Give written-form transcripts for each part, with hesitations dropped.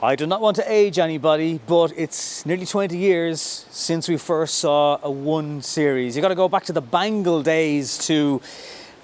I do not want to age anybody, but it's nearly 20 years since we first saw a 1 Series. You got to go back to the Bangle days to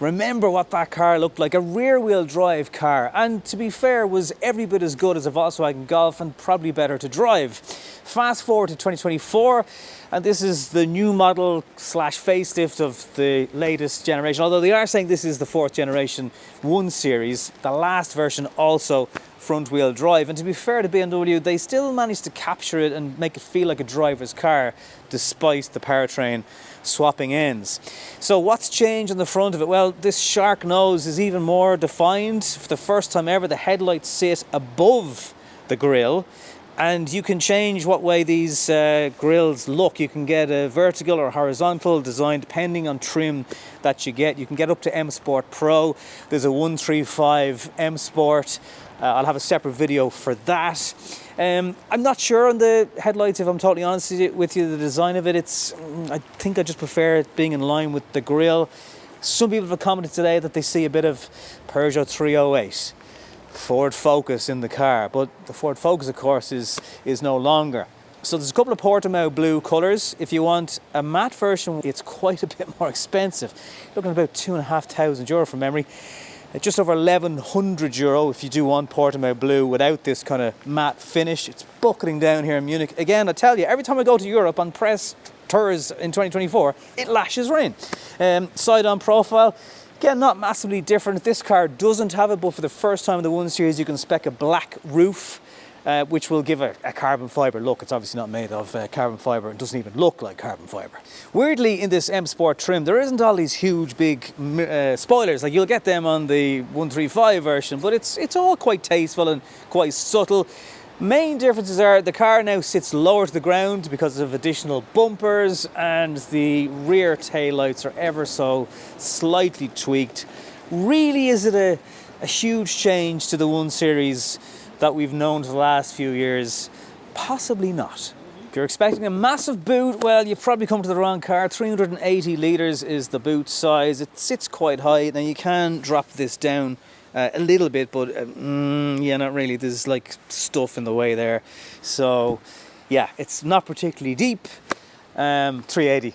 remember what that car looked like, a rear-wheel drive car, and to be fair, was every bit as good as a Volkswagen Golf and probably better to drive. Fast forward to 2024, and this is the new model slash facelift of the latest generation, although they are saying this is the 4th generation 1 Series, the last version also front-wheel drive. And to be fair to BMW, they still managed to capture it and make it feel like a driver's car despite the powertrain swapping ends. So what's changed on the front of it? Well, this shark nose is even more defined. For the first time ever, the headlights sit above the grille, and you can change what way these grills look. You can get a vertical or horizontal design depending on trim that you get. You can get up to M Sport Pro. There's a 135 M Sport. I'll have a separate video for that. I'm not sure on the headlights, if I'm totally honest with you. The design of it, I think I just prefer it being in line with the grille. Some people have commented today that they see a bit of Peugeot 308, Ford Focus in the car, but the Ford Focus, of course, is no longer. So there's a couple of Portimao blue colours. If you want a matte version, it's quite a bit more expensive. Looking at about €2,500 from memory. Just over €1,100 if you do want Portimao blue without this kind of matte finish. It's buckling down here in Munich. Again, I tell you, every time I go to Europe on press tours in 2024, it lashes rain. Side-on profile, again, not massively different. This car doesn't have it, but for the first time in the 1 Series, you can spec a black roof, which will give a carbon fibre look. It's obviously not made of carbon fibre. It doesn't even look like carbon fibre. Weirdly, in this M Sport trim, there isn't all these huge, big spoilers. Like you'll get them on the 135 version, but it's all quite tasteful and quite subtle. Main differences are the car now sits lower to the ground because of additional bumpers, and the rear taillights are ever so slightly tweaked. Really, is it a huge change to the 1 Series that we've known for the last few years? Possibly not. If you're expecting a massive boot, well, you've probably come to the wrong car. 380 litres is the boot size. It sits quite high. Now you can drop this down a little bit, but yeah, not really. There's like stuff in the way there. So yeah, it's not particularly deep. 380.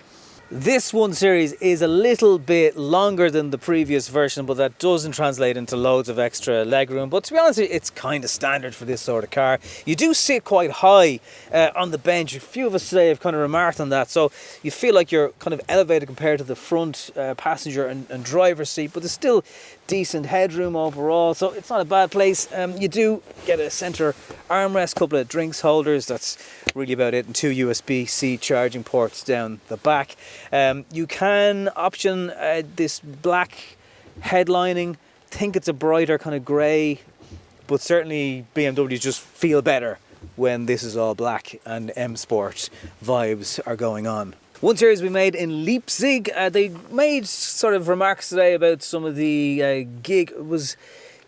This 1 Series is a little bit longer than the previous version, but that doesn't translate into loads of extra legroom. But to be honest, it's kind of standard for this sort of car. You do sit quite high on the bench. A few of us today have kind of remarked on that. So you feel like you're kind of elevated compared to the front passenger and driver's seat, but there's still decent headroom overall, so it's not a bad place. You do get a centre armrest, couple of drinks holders, that's really about it, and 2 USB-C charging ports down the back. You can option this black headlining. I think it's a brighter kind of grey, but certainly BMWs just feel better when this is all black and M Sport vibes are going on. 1 Series we made in Leipzig. They made sort of remarks today about some of the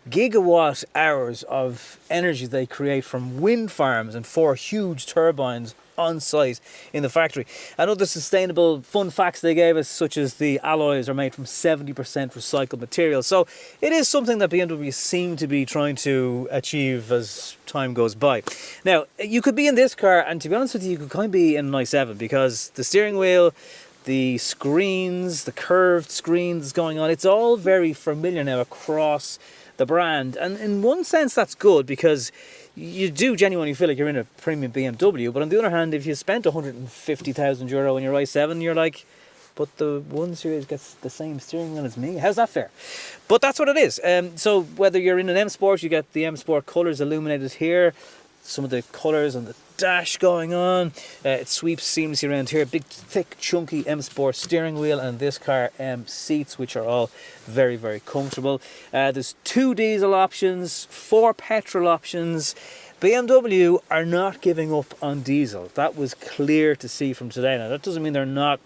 gigawatt hours of energy they create from wind farms and 4 huge turbines on site in the factory. And other sustainable fun facts they gave us, such as the alloys are made from 70% recycled material. So it is something that BMW seem to be trying to achieve as time goes by. Now, you could be in this car, and to be honest with you, you could kind of be in an i7, because the steering wheel, the screens, the curved screens going on, it's all very familiar now across the brand. And in one sense that's good, because you do genuinely feel like you're in a premium BMW. But on the other hand, if you spent €150,000 on your i7, you're like, but the 1 Series gets the same steering wheel as me. How's that fair? But that's what it is. So whether you're in an M Sport, you get the M Sport colours illuminated here. Some of the colours on the dash going on. It sweeps seamlessly around here. Big, thick, chunky M Sport steering wheel, and this car seats, which are all very, very comfortable. There's 2 diesel options, 4 petrol options. BMW are not giving up on diesel. That was clear to see from today. Now, that doesn't mean they're not,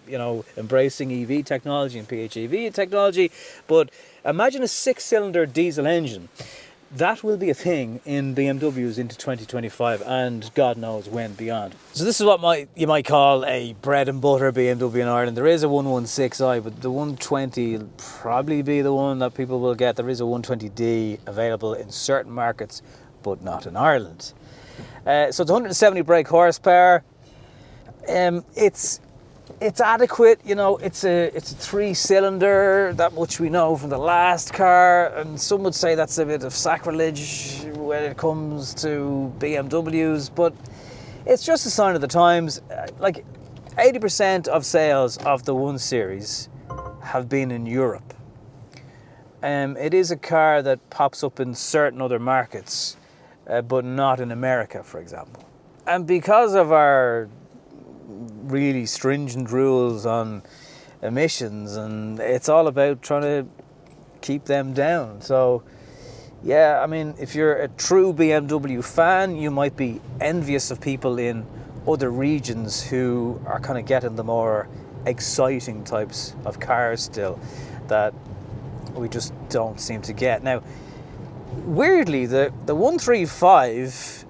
embracing EV technology and PHEV technology, but imagine a 6-cylinder diesel engine. That will be a thing in BMWs into 2025, and God knows when beyond. So this is what you might call a bread and butter BMW in Ireland. There is a 116i, but the 120 will probably be the one that people will get. There is a 120D available in certain markets, but not in Ireland. So it's 170 brake horsepower. It's adequate, you know. It's a 3-cylinder. That much we know from the last car, and some would say that's a bit of sacrilege when it comes to BMWs, but it's just a sign of the times. Like 80% of sales of the 1 Series have been in Europe. It is a car that pops up in certain other markets, but not in America, for example. And because of our really stringent rules on emissions, and it's all about trying to keep them down. So yeah, I mean, if you're a true BMW fan, you might be envious of people in other regions who are kind of getting the more exciting types of cars still that we just don't seem to get. Now, weirdly, the 135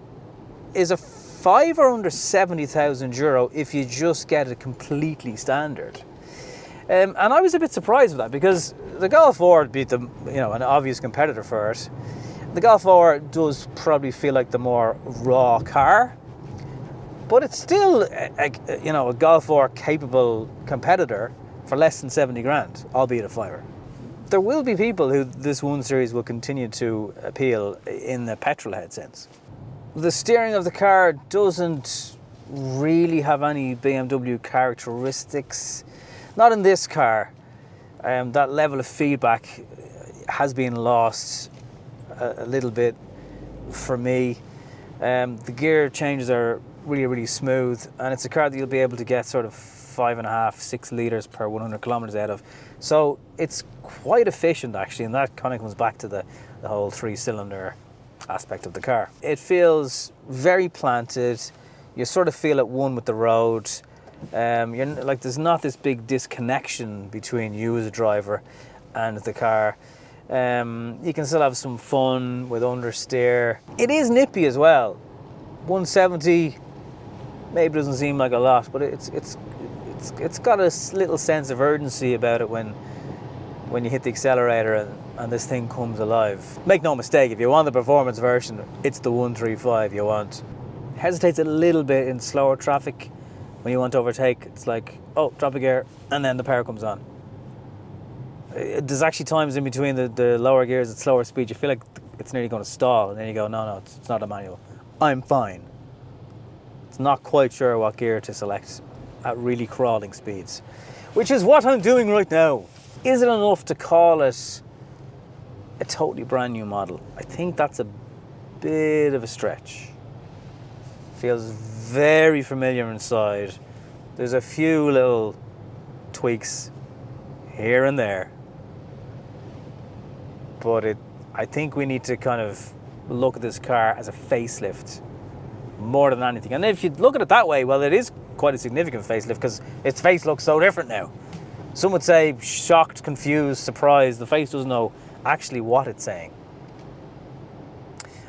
is a 5 or under 70,000 euro if you just get it completely standard. And I was a bit surprised with that, because the Golf R would be an obvious competitor for it. The Golf R does probably feel like the more raw car, but it's still a Golf R capable competitor for less than 70 grand, albeit a fiver. There will be people who this 1 Series will continue to appeal in the petrol head sense. The steering of the car doesn't really have any BMW characteristics. Not in this car. That level of feedback has been lost a little bit for me. The gear changes are really, really smooth, and it's a car that you'll be able to get sort of 5.5, 6 litres per 100 kilometres out of. So it's quite efficient, actually, and that kind of comes back to the whole 3-cylinder aspect of the car. It feels very planted. You sort of feel at one with the road. There's not this big disconnection between you as a driver and the car. You can still have some fun with understeer. It is nippy as well. 170 maybe doesn't seem like a lot, but it's got a little sense of urgency about it when you hit the accelerator and this thing comes alive. Make no mistake, if you want the performance version, it's the 135 you want. Hesitates a little bit in slower traffic. When you want to overtake, it's like, oh, drop a gear, and then the power comes on. There's actually times in between the lower gears at slower speed, you feel like it's nearly going to stall, and then you go, no, it's not a manual. I'm fine. It's not quite sure what gear to select at really crawling speeds, which is what I'm doing right now. Is it enough to call it a totally brand new model? I think that's a bit of a stretch. Feels very familiar inside. There's a few little tweaks here and there, but I think we need to kind of look at this car as a facelift more than anything. And if you look at it that way, well, it is quite a significant facelift because its face looks so different now. Some would say shocked, confused, surprised. The face doesn't know actually what it's saying.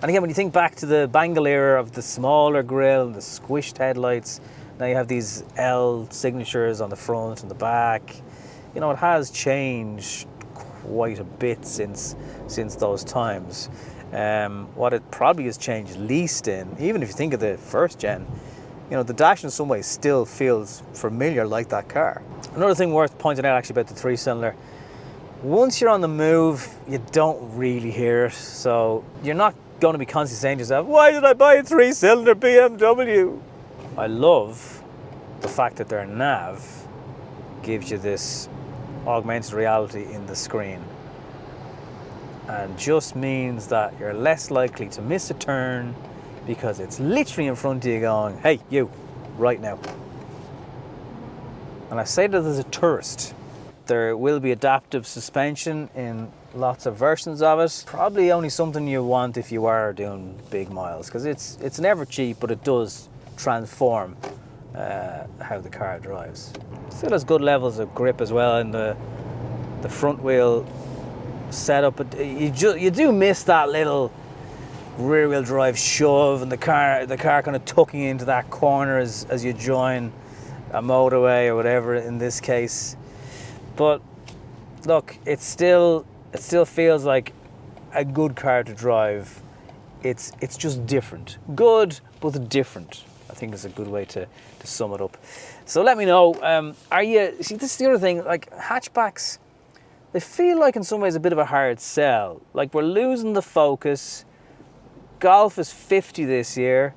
And again, when you think back to the Bangle era of the smaller grille and the squished headlights, now you have these L signatures on the front and the back. You know, it has changed quite a bit since those times. What it probably has changed least in, even if you think of the first gen, you know, the dash in some ways still feels familiar like that car. Another thing worth pointing out actually about the 3-cylinder, once you're on the move, you don't really hear it. So you're not going to be constantly saying to yourself, why did I buy a 3-cylinder BMW? I love the fact that their nav gives you this augmented reality in the screen, and just means that you're less likely to miss a turn because it's literally in front of you going, hey, you, right now. And I say that as a tourist. There will be adaptive suspension in lots of versions of it. Probably only something you want if you are doing big miles, because it's never cheap, but it does transform how the car drives. Still has good levels of grip as well in the front wheel setup, but you do miss that little rear wheel drive shove and the car kind of tucking into that corner as you join a motorway or whatever in this case. But look, it still feels like a good car to drive it's just different. Good, but different, I think is a good way to sum it up. So let me know, see, this is the other thing, like hatchbacks, they feel like in some ways a bit of a hard sell. Like we're losing the focus. Golf is 50 this year.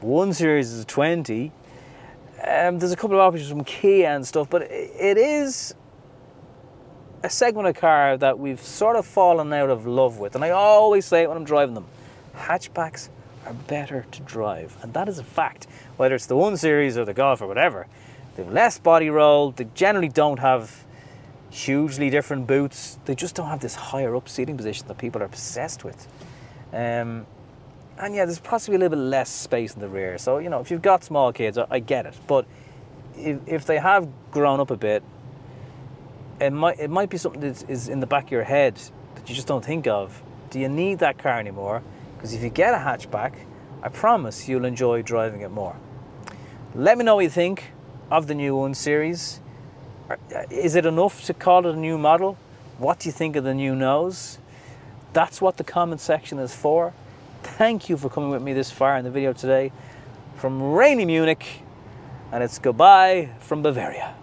1 Series is 20. There's a couple of options from Kia and stuff, but it is a segment of car that we've sort of fallen out of love with. And I always say it when I'm driving them. Hatchbacks are better to drive. And that is a fact. Whether it's the 1 Series or the Golf or whatever. They have less body roll. They generally don't have hugely different boots. They just don't have this higher up seating position that people are obsessed with. And yeah, there's possibly a little bit less space in the rear. So, you know, if you've got small kids, I get it. But if they have grown up a bit, it might be something that is in the back of your head that you just don't think of. Do you need that car anymore? Because if you get a hatchback, I promise you'll enjoy driving it more. Let me know what you think of the new 1 Series. Is it enough to call it a new model? What do you think of the new nose? That's what the comment section is for. Thank you for coming with me this far in the video today from rainy Munich, and it's goodbye from Bavaria.